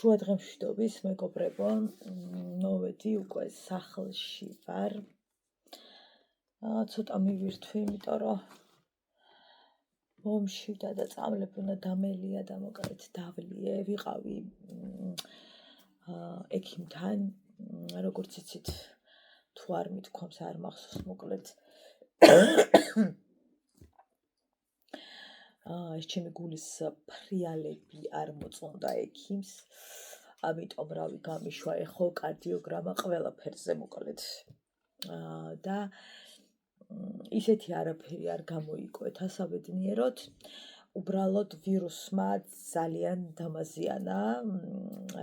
შუადღემშვიდობის მეგობრებო, მოვედი უკვე სახლში ვარ. ცოტა მივირთვი, იმიტომ რომ მომშვიდა და წამლები უნდა დამელია და მოკლედ დავლიე. ვიყავი ექიმთან, როგორც იცით, თუ არ მithქვამს, არ მახსოვს, მოკლედ ეს ჩემი გულის ფრიალები არ მოწონდა ექიმს, ამიტომ რავი გამიშვა ეხოკარდიოგრამა ყველაფერზე მოკლედ და ისეთი არაფერი არ გამოიკვეთა საბედნიეროდ, უბრალოდ ვირუსმა ძალიან დამაზიანა,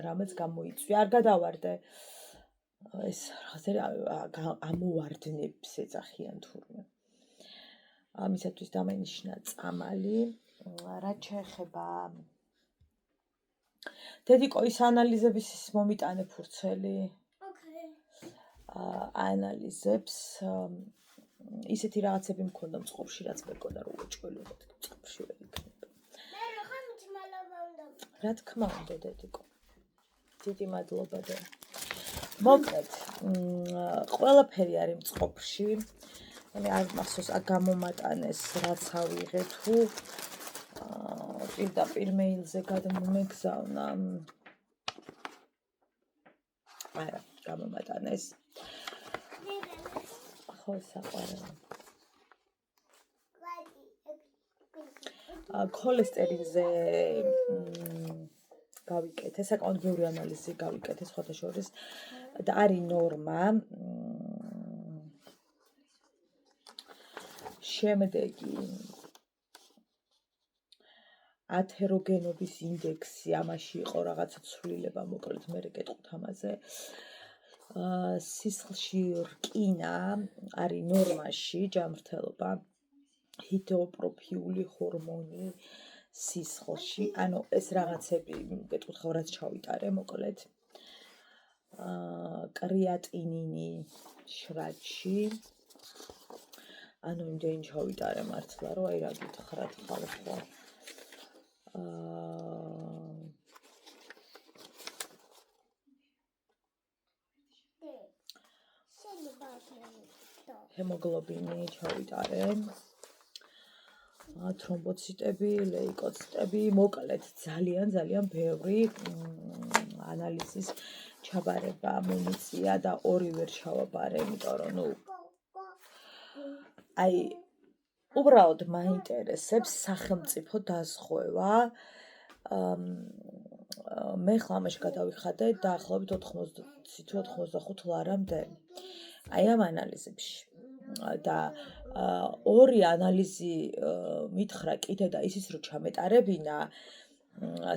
რამაც გამოიწვია. არ გადავარდე ეს რაღაცა ამოვარდნებს ეძახიან თურმე. ამისათვის დამენიშნა წამალი. რაც შეეხება დედიკო, ის ანალიზების ის მომიტანე ფურცელი. ანალიზებს ისეთი რაღაცები მქონდა მწყობში, რაც მეკოდა რომ უჭველი უნდა მწყობში ვერ იქნება. რა თქმა უნდა, დედიკო. დიდი მადლობა და მოკლედ, ყველაფერი არის მწყობში. არ მახსოვს, გამომატანეს რაც ავიღე თუ პირდაპირ მეილზე გადმომეგზავნა. არა, გამომატანეს. ხო, საყვარელი. ქოლესტერინზე გავიკეთე, საკმაოდ ბევრი ანალიზი გავიკეთე სხვათა შორის და არის ნორმა. შემდეგი ათეროგენობის ინდექსი, ამაში იყო რაღაცა ცვლილება, მოკლედ მე გეტყვით ამაზე. სისხლში რკინა არის ნორმაში, ჯანმრთელობა, ჰიდროპროფიული ჰორმონი სისხლში, ანუ ეს რაღაცები გეტყვით ხო რაც ჩავიტარე, მოკლედ. კრეატინინი შრაჩი. ანუ იმდენი ჩავიტარე მართლა, რომ აი რა გითხრათ ხალხო. ჰემოგლობინი ჩავიტარე. თრომბოციტები, ლეიკოციტები, მოკლედ ძალიან ბევრი ანალიზის ჩაბარება მომიწია და ორი ვერ ჩავაბარე, იმიტომ რომ აი უბრალოდ მაინტერესებს სახელმწიფო დაზღვევა. მე ხლა ამაში გადავიხადე დაახლოებით 80-85 ლარამდე. აი ამ ანალიზებში და ორი ანალიზი მითხრა კიდე და ისიც რომ ჩამეტარებინა,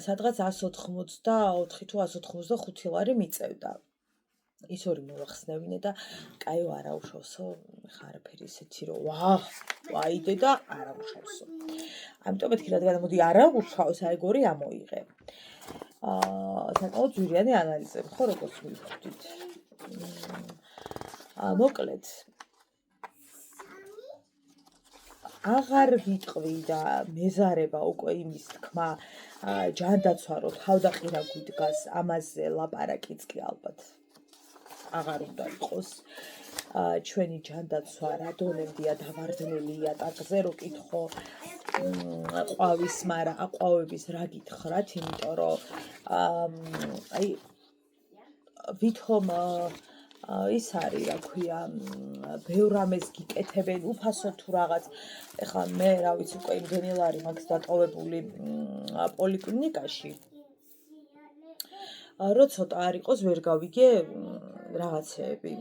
სადღაც 184 თუ 185 ლარი მიწევდა. ის ორი მოვახსნევინე და კაი არაუშავსო, ხა არაფერი ისეთი რომ ვაიდე და არაუშავსო. ამიტომ მეთქი რადგან მოდი არაუშავს, აი გორი ამოიღე. საკმაოდ ძვირიანი ანალიზები, ხო როგორც მივხვდით. მოკლედ აღარ ვიტყვი და მეზარება უკვე იმის თქმა, ჯანდაცვა რომ თავდაყირა გვიდგას, ამაზე ლაპარაკიც კი ალბათ აღარ უნდა იყოს. ჩვენი ჯანდაცვა რა დონემდეა დავარდნილი იატაკზე, რო კითხო ყვავის, მაგრამ აყვავების რა გითხრათ, იმიტომ რომ აი ვითომ ის არის, რა ქვია, ბევრ რამეს გიკეთებენ, უფასო თუ რაღაც. ეხლა მე რა ვიცი, უკვე იმდენი ლარი მაქვს დატოვებული პოლიკლინიკაში. რო ცოტა არ იყოს, ვერ გავიგე რაღაცეები.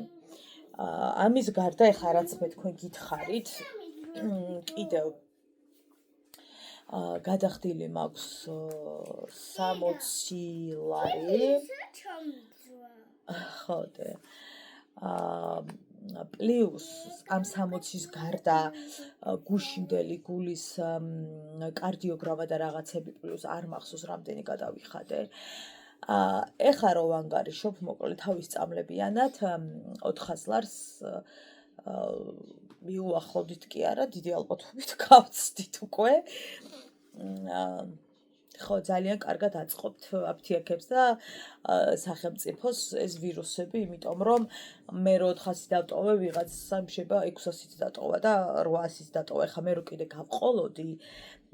ამის გარდა ეხლა რაც მე თქვენ გითხარით, კიდევ გადახდილი მაქვს 60 ლარი. ხო და პლუს ამ 60-ის გარდა გუშინდელი გულის კარდიოგრამა და რაღაცები პლუს არ მახსოვს რამდენი გადავიხადე. ეხლა რო ვანგარიშობ, მოკლედ თავის წამლებიანად 400 ლარს მიუახლოვდით კი არა, დიდი ალბათობით გავცდით უკვე. ხო, ძალიან კარგად აწყობთ აფთიაქებს და სახელმწიფოს ეს ვირუსები, იმიტომ რომ მე რო 400-ით დავტოვე, ვიღაცა შეიძლება 600-ით დატოვა და 800-ით დატოვა. ეხლა მე რო კიდე გავყოლოდი,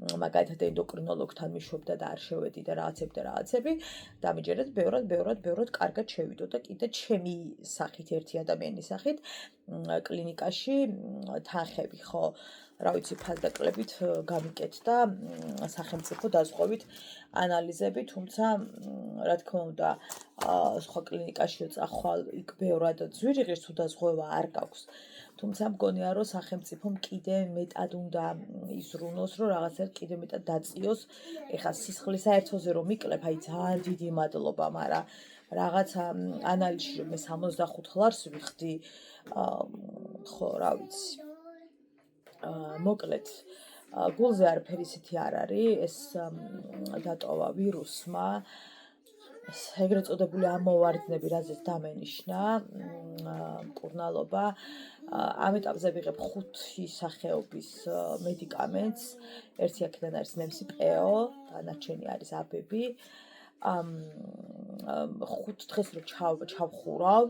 მაგალითად ენდოკრინოლოგთან მიშვებდა და არ შევედი და რაღაცები, დამიჯერეთ ბევრად კარგად შევიდო და კიდე ჩემი სახით, ერთი ადამიანის სახით კლინიკაში თანხები, ხო, რა ვიცი, ფასდაკლებით გამიკეთდა სახელმწიფო დაზღვევით ანალიზები, თუმცა რა თქმა უნდა, სხვა კლინიკაშიო წახვალ იქ ბევრად ძვირი ღირს თუ დაზღვევა არ გაქვს. თუმცა მგონია რომ სახელმწიფომ კიდე მეტად უნდა იზრუნოს, რომ რაღაცა კიდე მეტად დაწიოს. ეხლა სისხლის საერთოზე რომ მიკლებ, აი ძალიან დიდი მადლობა, მაგრამ რაღაცა ანალიზში რომ მე 65 ლარს ვიხდი, ხო, რა ვიცი. მოკლედ, გულზე არაფერი ისეთი არ არის, ეს დატოვა ვირუსმა, ეგრეთ წოდებული ამოვარდნები, რაზეც დამენიშნა მკურნალობა. ამ ეტაპზე ვიღებ 5 სახეობის მედიკამენტს. ერთი აქედან არის ნემსიპეო, დანარჩენი არის აბები. 5 დღეს რომ ჩავხურავ,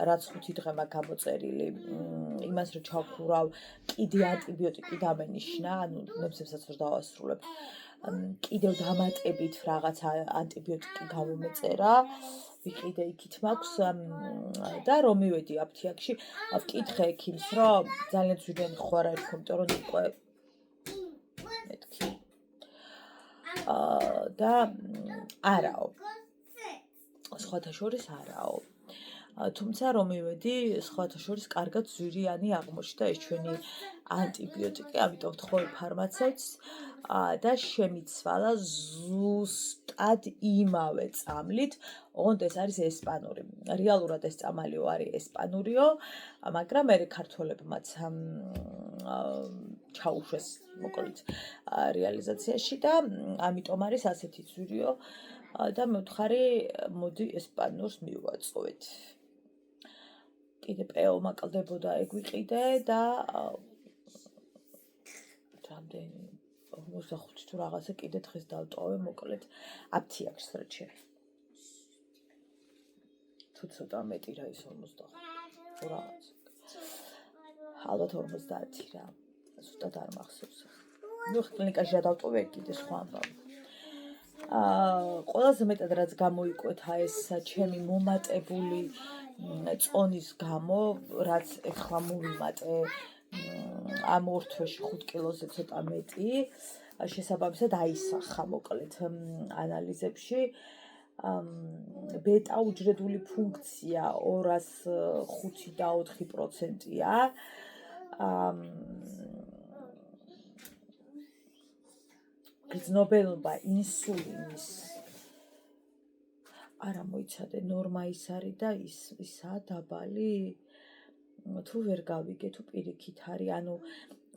რაც 5 დღე მაქვს გამოწერილი, იმას რომ ჩავხურავ, კიდე ანტიბიოტიკი დამენიშნა, ანუ ნემსებსაც რომ დავასრულებ. კიდევ დამატებით რაღაცა ანტიბიოტიკი გამომეწერა, ვიყიდე იქით მაქვს და რომ მივედი აფთიაქში, ვკითხე ექიმს, რომ ძალიან ძვირიანი ხო არ არის, იმიტომ რომ უკვე მეთქი. და არაო. სხვათა შორის არაო. თუმცა რომ მივედი, სხვათა შორის კარგად ძვირიანი აღმოჩნდა ეს ჩვენი ანტიბიოტიკი, ამიტომ ვთხოვე ფარმაცევტს და შემიცვალა ზუსტად იმავე წამლით, ოღონდ ეს არის ესპანური. რეალურად ეს წამალიო არის ესპანურიო, მაგრამ მე ქართველებმაც ჩაუშვეს მოკლედ რეალიზაციაში და ამიტომ არის ასეთი ძვირიო და მევთხარი, მოდი ესპანურს მივაწვეთ. კიდე პეო მაკლდებოდა ეგ ვიყიდე და რამდენი 45 თუ რაღაცა კიდე დღეს დავტოვე, მოკლედ აფთიაქს რაჩე. თუ ცოტა მეტი რა ის 45 თუ რაღაც. ალბათ 50 რა. ზუსტად არ მახსოვს. ნუ კლინიკაში რა დავტოვე კიდე სხვა ამბავი. ყველაზე მეტად რაც გამოიკვეთა ეს ჩემი მომატებული წონის გამო, რაც ეხლა მოვიმატე ამ ორ თვეში 5 კილოზე ცოტა მეტი, შესაბამისად აისახა მოკლედ ანალიზებში. ბეტა უჯრედული ფუნქცია 205 და 4%-ია. გრძნობელობა ინსულინის არა მოიცადე, ნორმა ის არის და ისაა დაბალი. თუ ვერ გავიგე, თუ პირიქით არის, ანუ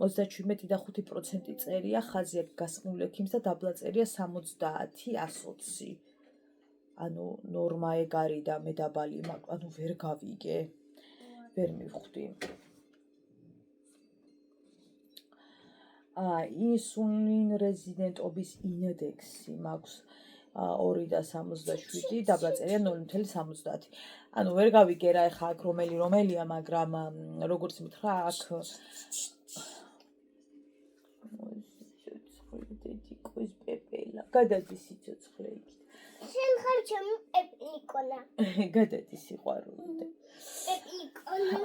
37 და 5% წერია, ხაზი აქვს გასმულ ექიმს და დაბლა წერია 70-120. ანუ ნორმა ეგ არის და მე დაბალი მაქვს, ანუ ვერ გავიგე. ვერ მივხვდი. ინსულინ რეზისტენტობის ინდექსი მაქვს 2.67, დაბლა წერია 0.70. ანუ ვერ გავიგე რა ეხა აქ რომელია, მაგრამ როგორც მითხრა, აქ დედიკოს პეპელა. გადადი სიცოცხლე იქით. შენ ხარ ჩემი პეპლიკონა. გადადი სიყვარული. პეპლიკონა.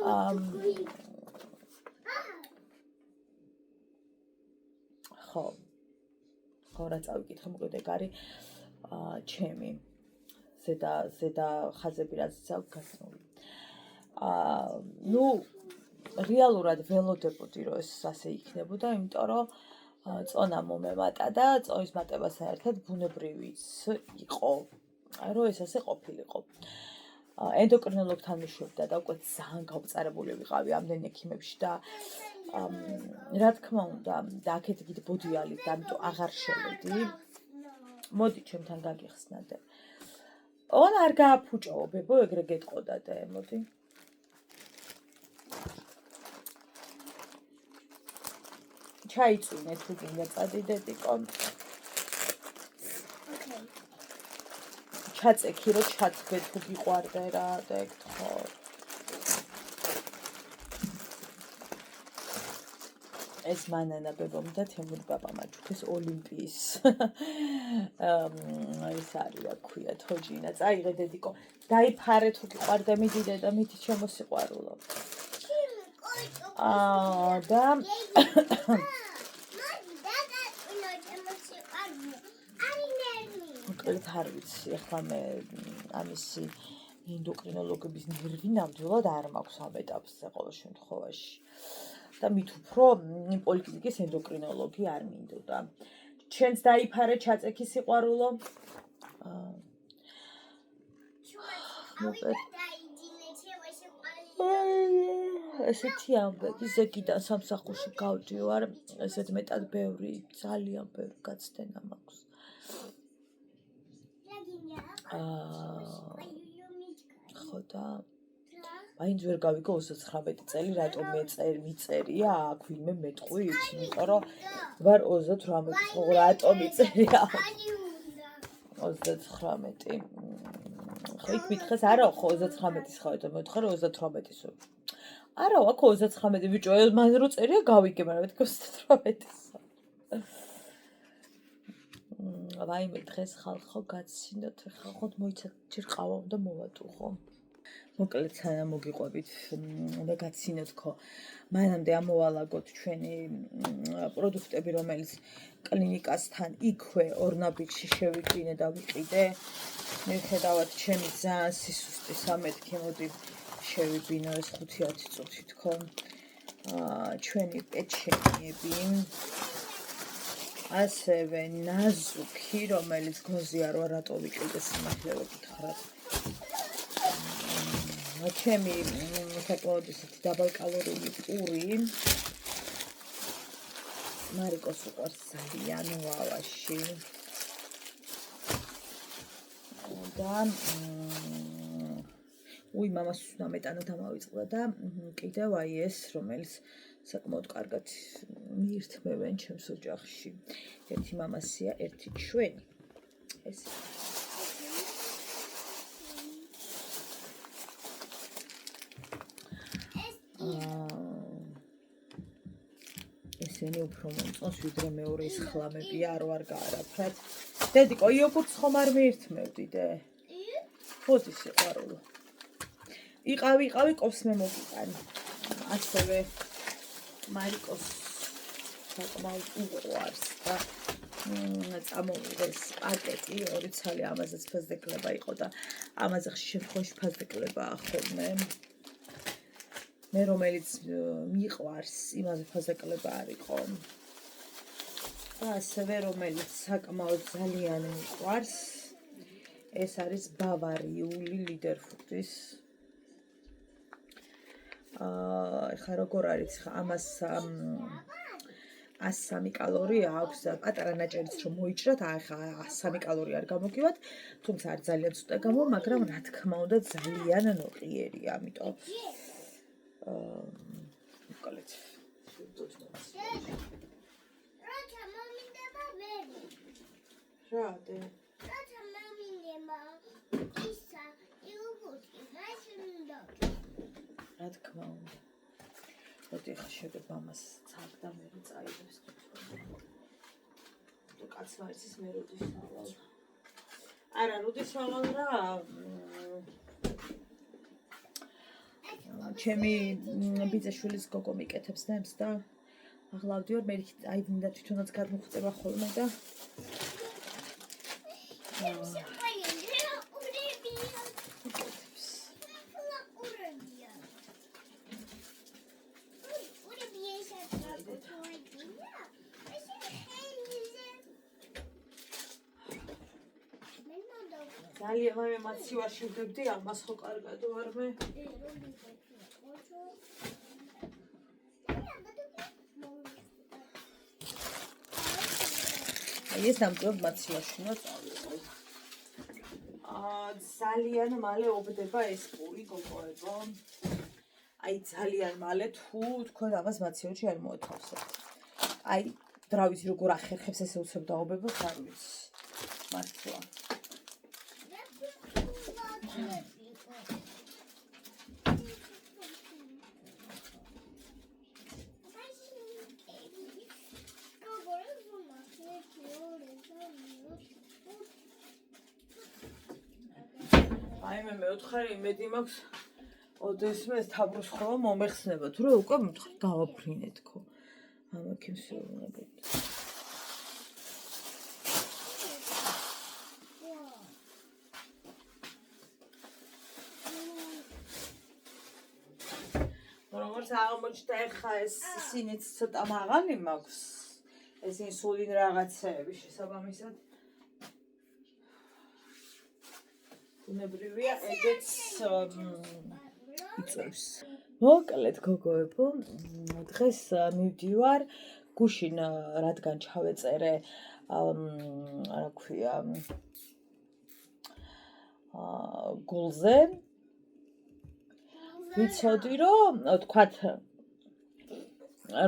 ხო რა წავიკითხე, მოკლედ ეგ არის ჩემი ზედა ხაზები რაც აქვს გასული. ნუ რეალურად ველოდებოდი რომ ეს ასე იქნებოდა, იმიტომ რომ წონა მომემატა და წონის მატებასთან ერთად ბუნებრივიც იყო, რომ ეს ასე ყოფილიყო. ენდოკრინოლოგთან მიშვებდა და უკვე ძალიან გავწარებული ვიყავი ამდენ ექიმებში და რა თქმა უნდა, და აქეთ კიდე ბოდიალით, ამიტომ აღარ შევედი. მოდი ჩემთან გაგიხსნადე. ოღონ არ გააფუჭო, ბებო, ეგრე გეტყოდადე, მოდი. ჩაიწვინე თუ გინდა წადიდეთ იყო. ჩაწექი რომ ჩათქვე თუ გიყვარდე რა და ეგ ხო ეს მანანა ბებომ და თემურ პაპამ აჩუქეს ოლიმპიის ეს არის რა ქვია თოჯინა წაიღე დედიკო დაიფარე თუ გიყვარდა მიდი დედა მიდი ჩემო სიყვარულო და მოკლედ არ ვიცი ახლა მე ამისი ენდოკრინოლოგების ნერვი ნამდვილად არ მაქვს ამ ეტაპზე ყოველ შემთხვევაში და მით უფრო პოლიტიკის ენდოკრინოლოგი არ მინდოდა. ჩვენც დაიფარე ჩაწექი სიყვარულო. ესეთი ამბები ზეგიდან სამსახურში გავდივარ, ესეთ მეტად ბევრი, ძალიან ბევრი გაცდენა მაქვს. ხო და მაინც ვერ გავიგო 39 წელი რატომ მიწერია აქ ვინმე მეტყვით, იმიტომ რომ ვარ 38 ხო რატომ მიწერია 39 ხო იქ მითხეს არა ხო 39-ის ხარ და მეთქე რომ 38-ის არა აქ 39 ბიჭო მან რო წერია გავიგე მაგრამ მეთქე 38-ის ვაიმე დღეს ხალხო გაცინოთ ხა ხოთ მოიცა ჯერ ყავა უნდა მოვატუხო მოკლედ სანამ მოგიყვებით და გაცინოთ ხო მანამდე ამოვალაგოთ ჩვენი პროდუქტები რომელიც კლინიკასთან იქვე ორნაბიჯში შევიდგინე და ვიყიდე მიუხედავად ჩემი ძალიან სისუსტის ამეთქე მოდი შევიბინო ეს 5-10 წუთით ხო ჩვენი პეჩენიები ასევე ნაზუქი რომელიც გონზია რა რატო ვიყიდე სიმართლე გითხრათ ჩემი საკმაოდ ისეთი დაბალკალორიული პური მარიკოს უყვარს ძალიან ვავაში და უი მამას ნამეტანა დამავიწყდა და კიდევ აი ეს რომელიც საკმაოდ კარგად მიირთმევენ ჩემს ოჯახში ერთი მამასია ერთი ჩვენი ეს ესენი უფრო მომწონს ვიდრე მეორეს ხლამები არ ვარ გაარაფრად დედიკო იოგურტს ხომ არ მიირთმევდი დე ხოდი სიყვარულო იყავი ყოფს მე მოგიტანი ასევე მარიკოს საკმაოდ უყვარს და წამოვიდეს პაკეტი ორი ცალი ამაზეც ფასდეკლება იყო და ამაზე ხშირ შემთხვევაში ფასდეკლებაა ხოლმე მე რომელიც მიყვარს იმაზე ფასდეკლება არ იყო და ასევე რომელიც საკმაოდ ძალიან მიყვარს ეს არის ბავარიული ლიდერფუდის ხა როგორ არის ხა ამას 103 კალორია აქვს და პატარა ნაჭერიც რომ მოიჭრათ ხა 103 კალორია არ გამოგივათ თუმცა არ ძალიან ცუდა გამო მაგრამ რა თქმა უნდა ძალიან ნოყიერია ამიტომ მოკლედ რაცა მომინდება ვერი რა დე რაცა მომინდება ისა იუგურტი ვაშინდა რა თქმა უნდა მოდი ხა შეგებ მამას ცალ და მე რო წაიღებს და კაცმა იცის მე როდის სავალ არა როდის სავალ რა ჩემი ბიძაშვილის გოგო მიკეთებს ნებს და აღლავდიორ მე აი მინდა თვითონაც გადმოხვდება ხოლმე და ძალიან მე მაცივარში ვდებდი ამას ხო კარგად ვარ მე ეს ნამდვილად მაცივარში უნდა წავიდე ძალიან მალე ობდება ეს პური გოგოებო აი ძალიან მალე თუ თქვენ ამას მაცივარში არ მოეთავსებთ აი რა ვიცი როგორ ახერხებს ესე უცებ დაობებას არ ვიცი მართლა აი მე მეოთხარი იმედი მაქვს ოდესმე ეს თაბროს ხოლმე მომეხსნება თუ რა უკვე მითხარ დავაფრინეთ ხო ამაკი მსეუნებოდ როგორც აღმოჩნდა ეხა ეს სინიც ცოტა მაღალი მაქვს ეს ინსულინ რაღაცეები შესაბამისად უნებრივია ეგეც იწევს. მოკლედ გოგოებო, დღეს მივდივარ გუშინ რადგან ჩავეწერე რა ქვია გულზე ვიცოდი რომ თქვათ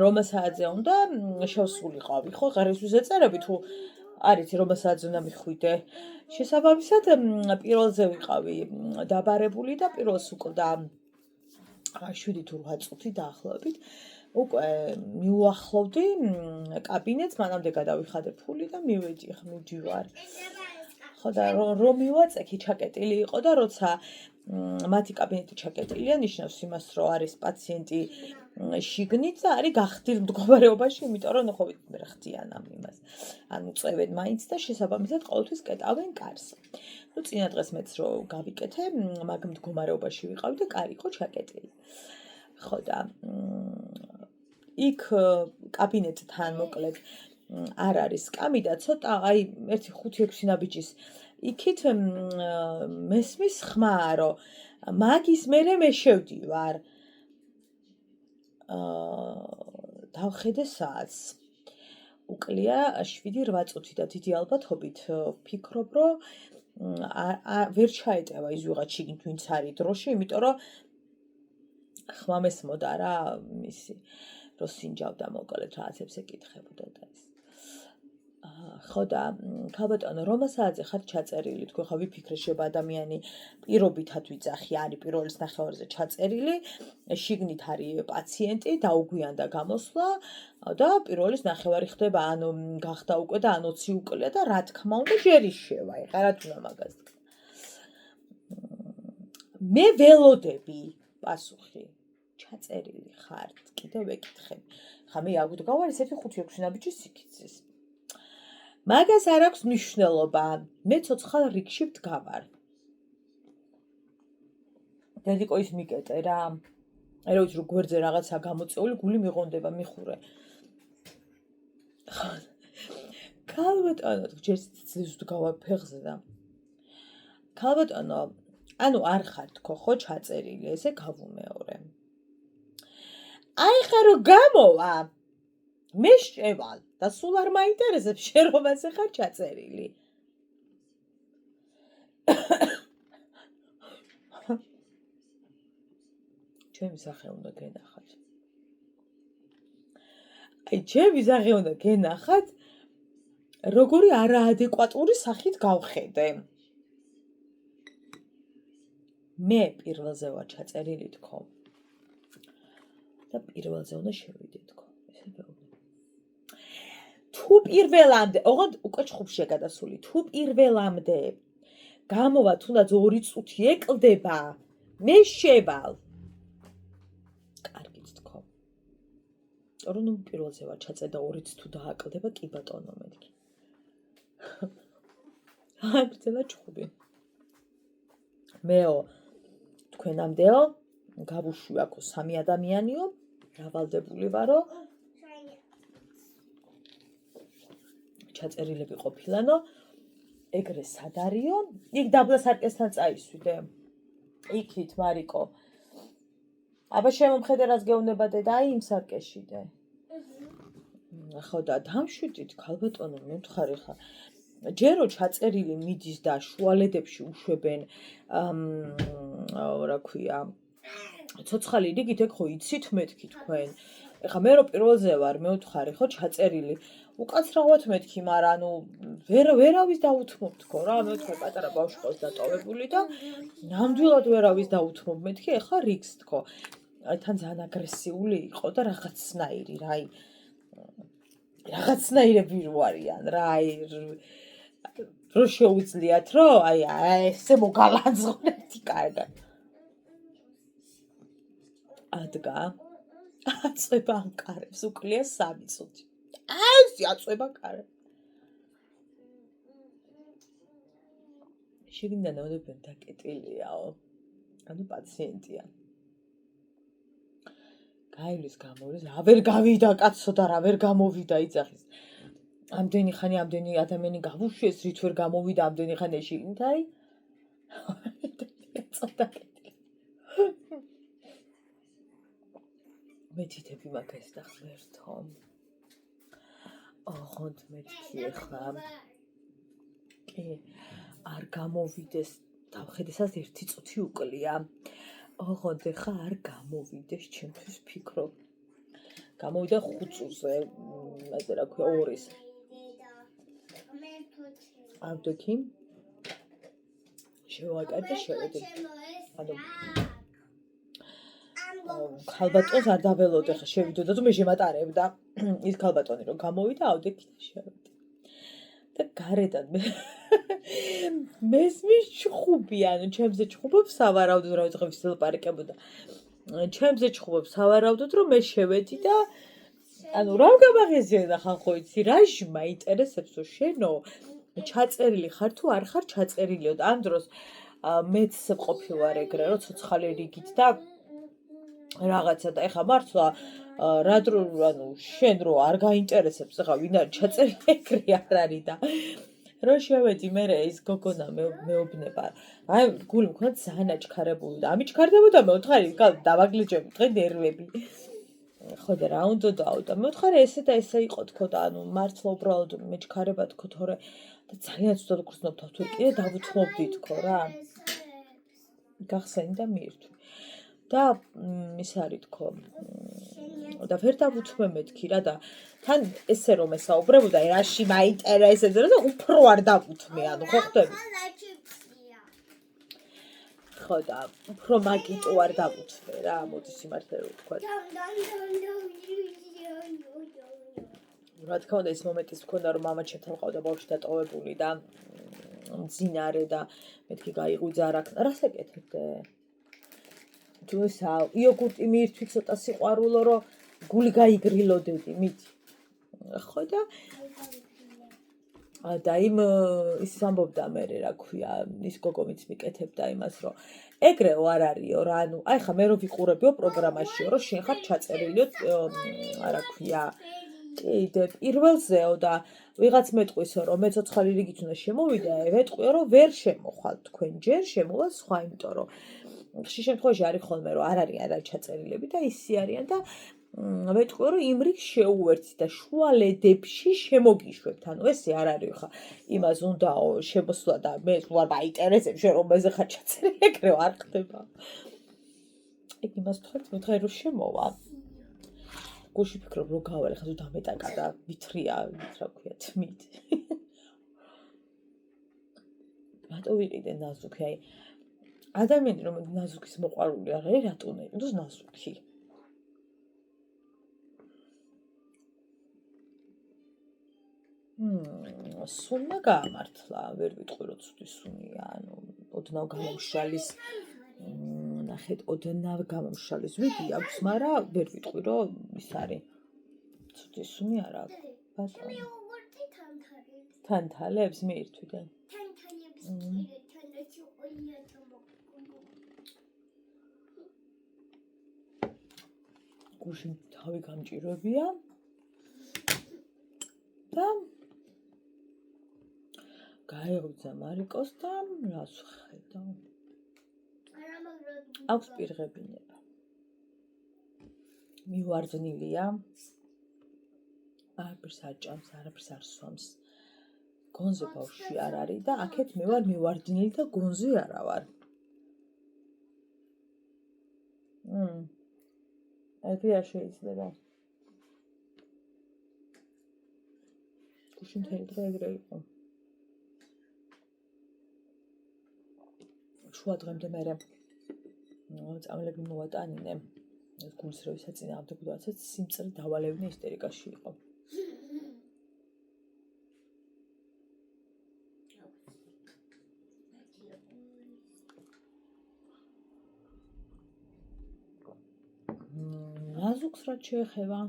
რომ საათზე უნდა შევსულიყავი ხო ღერისთვის ეწერები თუ არიცი რომ საათზე უნდა მიხვიდე შესაბამისად პირველზე ვიყავი დაბარებული და პირველს უკლდა 7 თუ 8 წუთი დაახლოებით უკვე მიუახლოვდი კაბინეტს მანამდე გადავიხადე ფული და მივედი ხა მივდივარ ხო და რომ მივაწექი ჩაკეტილი იყო და როცა მათი კაბინეტი ჩაკეტილია ნიშნავს იმას რომ არის პაციენტი შიგნით და არის გახდილ მდგომარეობაში იმიტომ რომ ხო მე ხდიან ამ იმას ანუ წევენ მაინც და შესაბამისად ყოველთვის კეტავენ კარს ну წინა დღეს მეც რომ გავიკეთე მაგ მდგომარეობაში ვიყავი და კარი იყო ჩაკეტილი ხო და იქ კაბინეტთან მოკლედ არ არის კამი და ცოტა აი 1-5-6 ნაბიჯის იქით მესმის ხმა რომ მაგის მერე მე შევდივარ დავხედე საათს უკლია 7-8 წუთი და დიდი ალბათობით ვფიქრობ რომ ვერ ჩაეტევა ის ვიღაც შიგნით ვინც არის დროში იმიტომ რომ ხმა მესმოდა რა მისი რომ სინჯავდა მოკლედ რაღაცებს ეკითხებოდა და ეს ხო და ქალბატონო რომ საათზე ხარ ჩაწერილი თქვენ ხო ვიფიქრე შეება ადამიანი პირობითად ვიძახი არის პირველის ნახევარზე ჩაწერილი შიგნით არის პაციენტი დაუგვიანდა გამოსვლა და პირველის ნახევარი ხდება ანუ გახდა უკვე და 20 უკლია და რა თქმა უნდა ჯერ ისევა ეხლა რა თქმა მაგას მე ველოდები პასუხი ჩაწერილი ხართ კიდევ ვეკითხები ხა მე აგვით გავარ ესეთი 5-6 ნაბიჯის სიკიცის მაგას არ აქვს მნიშვნელობა მე ცოცხალ რიგში ვდგავარ დედიკო ის მიკეტე რა რა ვიცი რომ გვერდზე რაღაცა გამოწეული გული მიღონდება მიხურე ქალბატონო ჯერ ძილს ვდგავარ ფეხზე და ქალბატონო ანუ არ ხარ თქო ხო ჩაწერილი ესე გავუმეორე აი ხა რომ გამოვა მე შევალ და სულ არ მაინტერესებს შენ რომ ასე ხარ ჩაწერილი ჩემი სახე უნდა გენახათ აი ჩემი სახე უნდა გენახათ როგორი არაადეკვატური სახით გავხედე მე პირველზე ვარ ჩაწერილი თქო და პირველზე უნდა შევიდე თქო ესე ბევრი თუ პირველამდე ოღონდ უკვე ჩხუბშია გადასული თუ პირველამდე გამოვა თუნდაც 2 წუთი ეკლდება მე შევალ კარგით თქო რომ ნუ პირველზე ვარ ჩაწერდა 2 თუ დააკლდება კი ბატონო მეთქი აი ბრძელა ჩხუბი მეო თქვენამდეო გავუშვი აქო 3 ადამიანიო დავალდებული ვარო ჩაწერილები ყოფილანო ეგრე სად არისო იქ დაბლა სარკესთან წაისვიდე იქით მარიკო აბა შემომხედე რას გეუბნებადე და აი იმ სარკეშიდე ხო და დამშვიდით ქალბატონო მე ვთხარი ხა ჯერო ჩაწერილი მიდის და შუალედებში უშვებენ რა ქვია ცოცხალი რიგით ეგ ხო იცით მეთქი თქვენ ეხა მე რო პირველზე ვარ მე ვთხარი ხო ჩაწერილი უკაცრავად მეთქი, მაგრამ ანუ ვერავის დაუთმობ თქო რა, მე ვთქვი პატარა ბავშვი ყავს დატოვებული და ნამდვილად ვერავის დაუთმობ მეთქი, ეხლა რიგს თქო. თან ძალიან აგრესიული იყო და რაღაცნაირი რა, რაღაცნაირები რო არიან რა, რო შეუძლიათ რომ ესე მოგალანძღვნეთი კარგად. ადგა აწება ამ კარებს უკლია 3 წუთი. ესე აწება კარე. შეგინდა ნაოდებენ დაკეტილიაო. ანუ პაციენტია. გაივლის გამოვლის, ვერ გავიდა კაცო და რა ვერ გამოვიდა იძახის. ამდენი ხანი ამდენი ადამიანი გავუშვეს, რით ვერ გამოვიდა ამდენი ხანი შეგინდა აი. წოდაკეტილი. მეთითები მაგას და ღმერთო. ოღონდ მეთქი ახლა. კი, არ გამოვიდეს, დავხედესაც 1 წუთი უკლია. ოღონდ ახლა არ გამოვიდეს, ჩემთვის ფიქრობ. გამოვიდა 5 წუთზე, ასე რა ქვია, 2-ის. ავდექი. შევაკეთე, შევედი. ანუ ქალბატონს არ დაველოდე ხა შევიდოდა და მე შემატარებდა. ის ქალბატონი რომ გამოვიდა, ავდექი და შევედი. და გარედან მესმის ჩხუბი, ანუ ჩემზე ჩხუბობს სავარაუდოდ რა ვიცი ვის ლაპარაკებოდა. ჩემზე ჩხუბობს სავარაუდოდ რომ მე შევედი და ანუ რა გამაღიზიანდა ხალხო იცი რა მაინტერესებს რომ შენო ჩაწერილი ხარ თუ არ ხარ ჩაწერილიო და ამ დროს მეც ყოფილვარ ეგრე რომ ცოცხალი რიგით და რაღაცა და ეხა მართლა რა დრო ანუ შენ რო არ გაინტერესებს ეხა ვინ არის ჩაწერილი ეგრე არ არის და რო შევედი მე ის გოგონა მეუბნება აი გული მქონდა ძალიან აჩქარებული და ამიჩქარდებოდა მე ვთხარი დავაგლიჯები დღე ნერვები ხო და რა უნდა და მე ვთხარი ესე და ესე იყო თქო და ანუ მართლა უბრალოდ მეჩქარება თქო თორე და ძალიან ცუდად გრძნობ თავს კიდე დავუთმობდი თქო რა გახსენდა მიირთვი და ის არის თქო და ვერ დავუთმე მეთქი რა და თან ესე რომ ესაუბრებოდა რაში მაინტერესებს და უფრო არ დავუთმე ანუ ხო ხდები ხო და უფრო მაგიტო არ დავუთმე რა მოდი სიმართლე რომ ვთქვა რა თქმა უნდა ის მომენტიც მქონდა რომ მამა ჩემთან ყავდა ბავშვი დატოვებული და მძინარე და მეთქი გაიღვიძა რას ეკეთებდე თუ ისა იოგურტი მიირთვი ცოტა სიყვარულო რომ გული გაიგრილოდედი მიდი ხო და იმ ის ამბობდა მე რა ქვია ის გოგომიც მიკეთებდა იმას რომ ეგრეო არ არისო რა ანუ აი ხა მე რო ვიყურებიო პროგრამაშიო რომ შენ ხარ ჩაწერილიო რა ქვია კიდე პირველზეო და ვიღაც მეტყვისო რომ მე ცოცხალი რიგით უნდა შემოვიდა ვეტყვიო რომ ვერ შემოხვალ თქვენ ჯერ შემოვა სხვა იმიტომ რომ ხშირ შემთხვევაში არის ხოლმე რომ არ არის ჩაწერილები და ისი არიან და ვეტყვიო რომ იმ რიგს შეუერთდით და შუალედებში შემოგიშვებთ ანუ ესე არ არის ხა იმას უნდაო შემოსვლა და მე ვარ მაინტერესებს შენ რომ მეზე ხარ ჩაწერილი ეგრე არ ხდება ეგ იმას თქვენ რომ შემოვა გულში ფიქრობ რომ გავალ ხა თუ დამეტაკა და ვითრია რა ქვია თმით რატო ვიყიდე ნაზუქი აი ადამიანი რომ ნაზუქის მოყვარული არ არის რატო უნდა იყოს ნაზუქი სუნა გაამართლა ვერ ვიტყვი რომ ცუდი სუნია ანუ ოდნავ გამომშალის ნახეთ ოდნავ გამომშალის ვიდი აქვს მაგრამ ვერ ვიტყვი რომ ის არის ცუდი სუნი არა ბატონო იოგურტი თანთალებს მიირთვიდან თანთალებს თანთალებში ყოლია გულში თავი გამჭირვებია და გაიღვიძა მარიკოს და რას ხედავ აქვს პირღებინება მივარძნილია არაფერს არ ჭამს არაფერს არ სვამს გონზე ბავშვი არ არის და აქეთ მე ვარ მივარდნილი და გონზე არა ვარ ეგრე არ შეიძლება ბავშვი მთელი დღე ეგრე იყო. შუა დღემდე მერე წამლები მოვატანინე. ეს გულსრევის საწინააღმდეგო რაღაცა სიმწრე დავალევნე ისტერიკაში იყო. ნაზუქს რაც შეეხება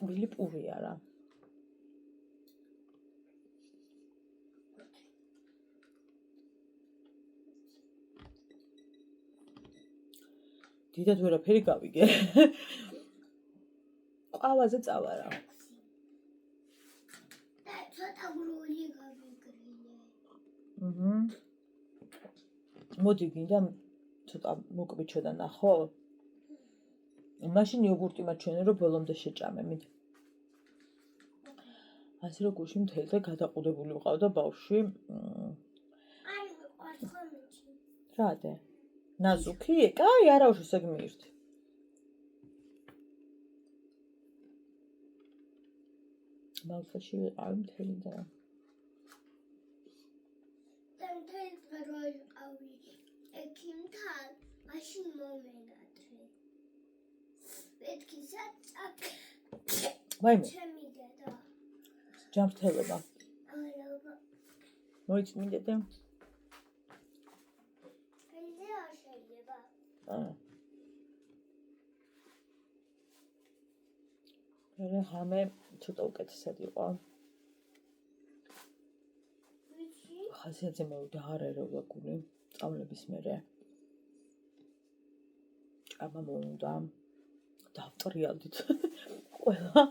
ტკბილი პური არა. დიდად ვერაფერი გავიგე. ყავაზე წავარა. და ცოტა გრული გავიგრინე. მოდი გინდა ცოტა მოკვიჩო და ნახო. მაშინ იოგურტი მაჩვენე რომ ბოლომდე შეჭამე მიდი. ასე რომ გულში მთელი დღე გადაყუდებული ვიყავდა ბავშვი. არ მიყვარს ხომიჩი. რადე? ნაზუქი? კაი, არა უშოს ეგ მიირთი. მალხაში ვიყავი მთელი დღე. და მთელი დღე რო ვიყავი ექიმთან, მაშინ მომენატრე. მეთქი საწაკ. ვაიმე, ჩემი დედა. ჯანმრთელობა. არა, მოიწმინდეთ? ფენზე არ შეიძლება. მერე ღამე ცოტა უკეთესად იყო. ვიცი? ხასიათზე მოვიდა არ ერეოდა გული წამლების მერე. ჭამა მომუნდა. დავტრიალდით ყველა.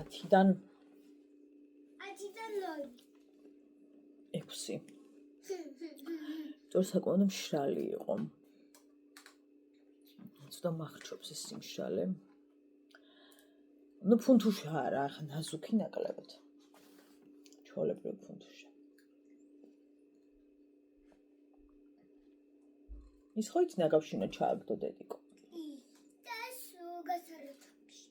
ათიდან 6. წორსაკმაოდ მშრალი იყო. ცოტა მახრჩობს ეს სიმშრალე. ნუ ფუნთუშა არა, ახლა ნაზუქი ნაკლებად. ჩვეულებრივ ფუნთუშა. ის ხო იცი ნაგავში უნდა ჩააგდო დედიკო. და სულ გასარეთებში.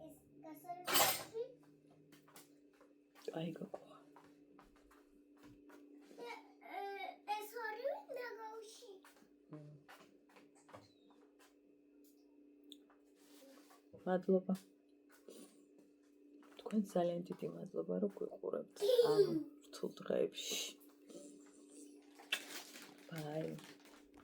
ეს გასარეთებში? აი გოგო. ეს ორივე ნაგავში. მადლობა. თქვენ ძალიან დიდი მადლობა რომ გვიყურებთ ამ რთულ დღეებში. Bye.